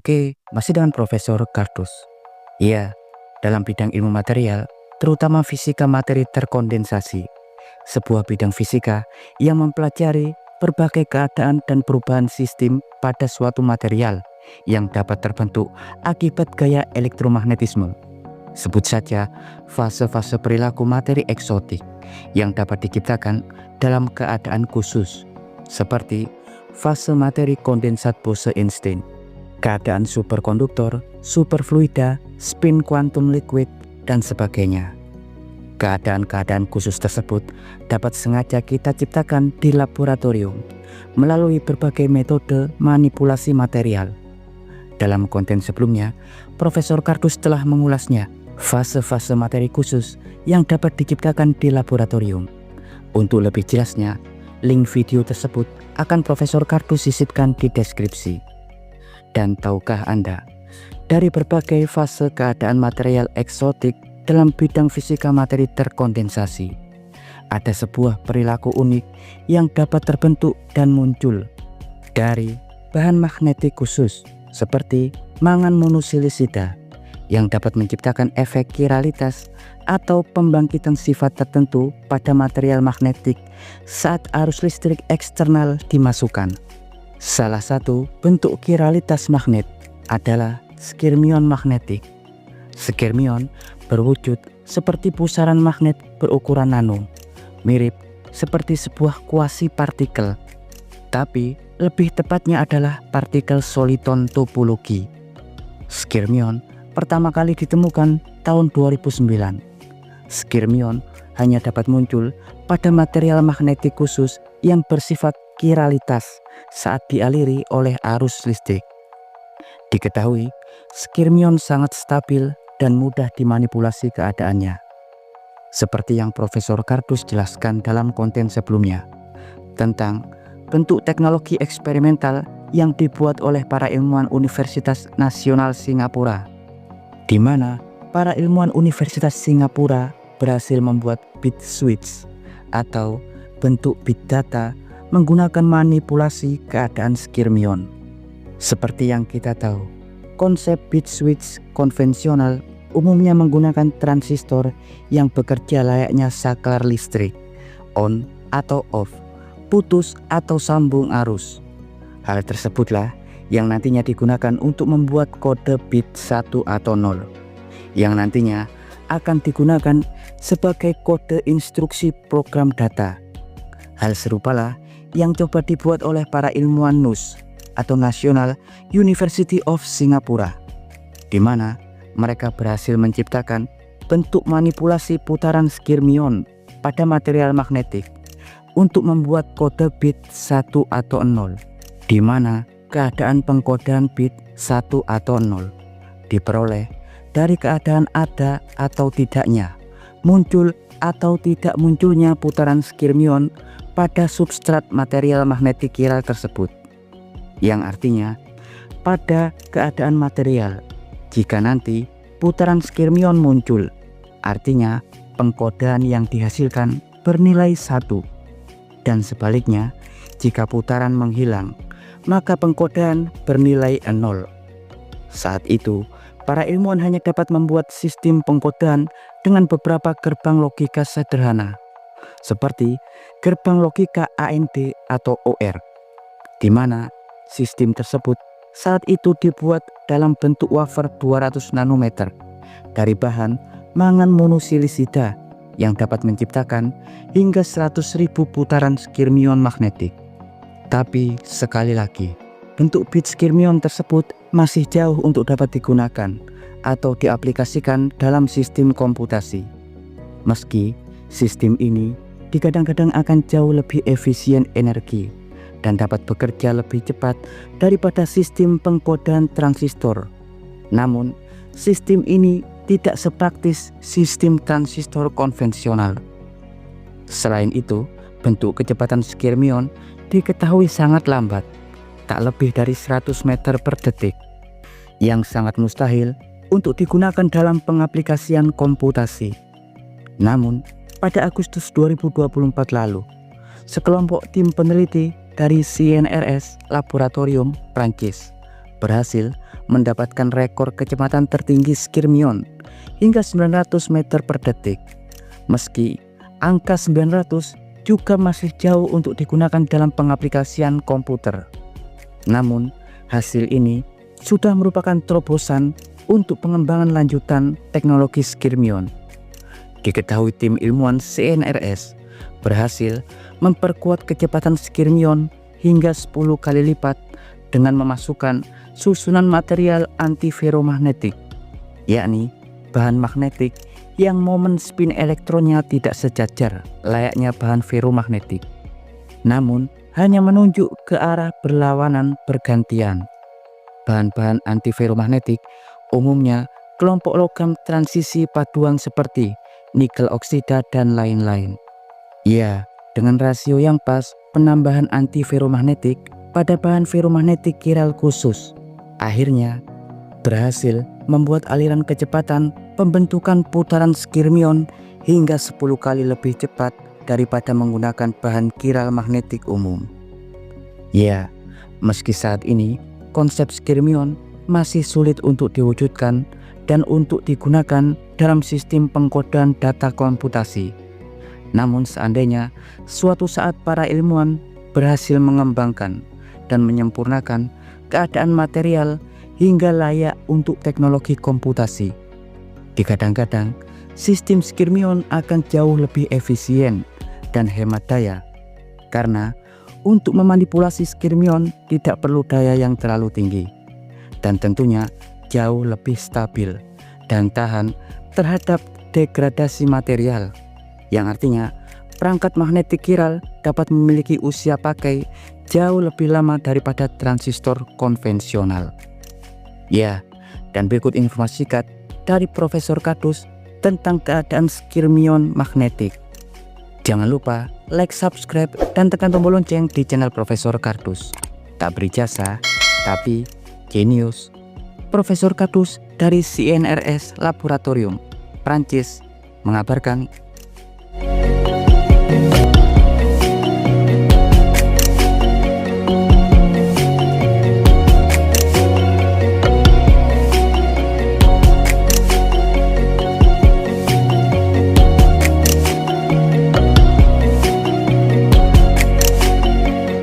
Oke, masih dengan Profesor Kardus. Iya, dalam bidang ilmu material, terutama fisika materi terkondensasi, sebuah bidang fisika yang mempelajari berbagai keadaan dan perubahan sistem pada suatu material yang dapat terbentuk akibat gaya elektromagnetisme. Sebut saja fase-fase perilaku materi eksotik yang dapat diciptakan dalam keadaan khusus, seperti fase materi kondensat Bose-Einstein, keadaan superkonduktor, superfluida, spin quantum liquid, dan sebagainya. Keadaan-keadaan khusus tersebut dapat sengaja kita ciptakan di laboratorium melalui berbagai metode manipulasi material. Dalam konten sebelumnya, Profesor Kardus telah mengulasnya, fase-fase materi khusus yang dapat diciptakan di laboratorium. Untuk lebih jelasnya, link video tersebut akan Profesor Kardus sisipkan di deskripsi. Dan tahukah Anda, dari berbagai fase keadaan material eksotik dalam bidang fisika materi terkondensasi, ada sebuah perilaku unik yang dapat terbentuk dan muncul dari bahan magnetik khusus seperti mangan monosilisida yang dapat menciptakan efek kiralitas atau pembangkitan sifat tertentu pada material magnetik saat arus listrik eksternal dimasukkan. Salah satu bentuk kiralitas magnet adalah skirmion magnetik. Skirmion berwujud seperti pusaran magnet berukuran nano, mirip seperti sebuah kuasi partikel, tapi lebih tepatnya adalah partikel soliton topologi. Skirmion pertama kali ditemukan tahun 2009. Skirmion hanya dapat muncul pada material magnetik khusus yang bersifat kiralitas saat dialiri oleh arus listrik. Diketahui, skirmion sangat stabil dan mudah dimanipulasi keadaannya. Seperti yang Profesor Kardus jelaskan dalam konten sebelumnya, tentang bentuk teknologi eksperimental yang dibuat oleh para ilmuwan Universitas Nasional Singapura, di mana para ilmuwan Universitas Singapura berhasil membuat bit switch atau bentuk bit data menggunakan manipulasi keadaan skirmion. Seperti yang kita tahu, konsep bit switch konvensional umumnya menggunakan transistor yang bekerja layaknya saklar listrik, on atau off, putus atau sambung arus. Hal tersebutlah yang nantinya digunakan untuk membuat kode bit 1 atau 0, yang nantinya akan digunakan sebagai kode instruksi program data. Hal serupalah yang coba dibuat oleh para ilmuwan NUS atau National University of Singapura, di mana mereka berhasil menciptakan bentuk manipulasi putaran skirmion pada material magnetik untuk membuat kode bit 1 atau 0, di mana keadaan pengkodean bit 1 atau 0 diperoleh dari keadaan ada atau tidaknya, muncul atau tidak munculnya putaran skirmion pada substrat material magnetik kiral tersebut, yang artinya pada keadaan material, jika nanti putaran skirmion muncul, artinya pengkodean yang dihasilkan bernilai 1, dan sebaliknya, jika putaran menghilang, maka pengkodean bernilai 0. Saat itu, para ilmuwan hanya dapat membuat sistem pengkodean dengan beberapa gerbang logika sederhana, seperti gerbang logika AND atau OR, di mana sistem tersebut saat itu dibuat dalam bentuk wafer 200 nanometer dari bahan mangan monosilisida yang dapat menciptakan hingga 100.000 putaran skirmion magnetik. Tapi sekali lagi, bentuk bit skirmion tersebut masih jauh untuk dapat digunakan atau diaplikasikan dalam sistem komputasi. Meski sistem ini kadang-kadang akan jauh lebih efisien energi dan dapat bekerja lebih cepat daripada sistem pengkodean transistor. Namun, sistem ini tidak sepraktis sistem transistor konvensional. Selain itu, bentuk kecepatan skirmion diketahui sangat lambat, tak lebih dari 100 meter per detik, yang sangat mustahil untuk digunakan dalam pengaplikasian komputasi. Namun, pada Agustus 2024 lalu, sekelompok tim peneliti dari CNRS Laboratorium Prancis berhasil mendapatkan rekor kecepatan tertinggi skirmion hingga 900 meter per detik. Meski angka 900 juga masih jauh untuk digunakan dalam pengaplikasian komputer. Namun, hasil ini sudah merupakan terobosan untuk pengembangan lanjutan teknologi skirmion. Diketahui tim ilmuwan CNRS berhasil memperkuat kecepatan skirmion hingga 10 kali lipat dengan memasukkan susunan material antiferromagnetik, yakni bahan magnetik yang momen spin elektronnya tidak sejajar layaknya bahan ferromagnetik, namun hanya menunjuk ke arah berlawanan bergantian. Bahan-bahan antiferromagnetik umumnya kelompok logam transisi paduan seperti nikel oksida dan lain-lain. Ya, dengan rasio yang pas penambahan antiferromagnetik pada bahan ferromagnetik kiral khusus akhirnya berhasil membuat aliran kecepatan pembentukan putaran skirmion hingga 10 kali lebih cepat daripada menggunakan bahan kiral magnetik umum. Ya, meski saat ini konsep skirmion masih sulit untuk diwujudkan dan untuk digunakan dalam sistem pengkodean data komputasi. Namun seandainya suatu saat para ilmuwan berhasil mengembangkan dan menyempurnakan keadaan material hingga layak untuk teknologi komputasi, kadang-kadang sistem skirmion akan jauh lebih efisien dan hemat daya, karena untuk memanipulasi skirmion tidak perlu daya yang terlalu tinggi dan tentunya jauh lebih stabil dan tahan terhadap degradasi material, yang artinya perangkat magnetik kiral dapat memiliki usia pakai jauh lebih lama daripada transistor konvensional. Ya, dan berikut informasi singkat dari Profesor Kardus tentang keadaan skirmion magnetik. Jangan lupa like, subscribe, dan tekan tombol lonceng di channel Profesor Kardus. Tak berijasa, tapi jenius. Profesor Kardus dari CNRS Laboratorium, Prancis, mengabarkan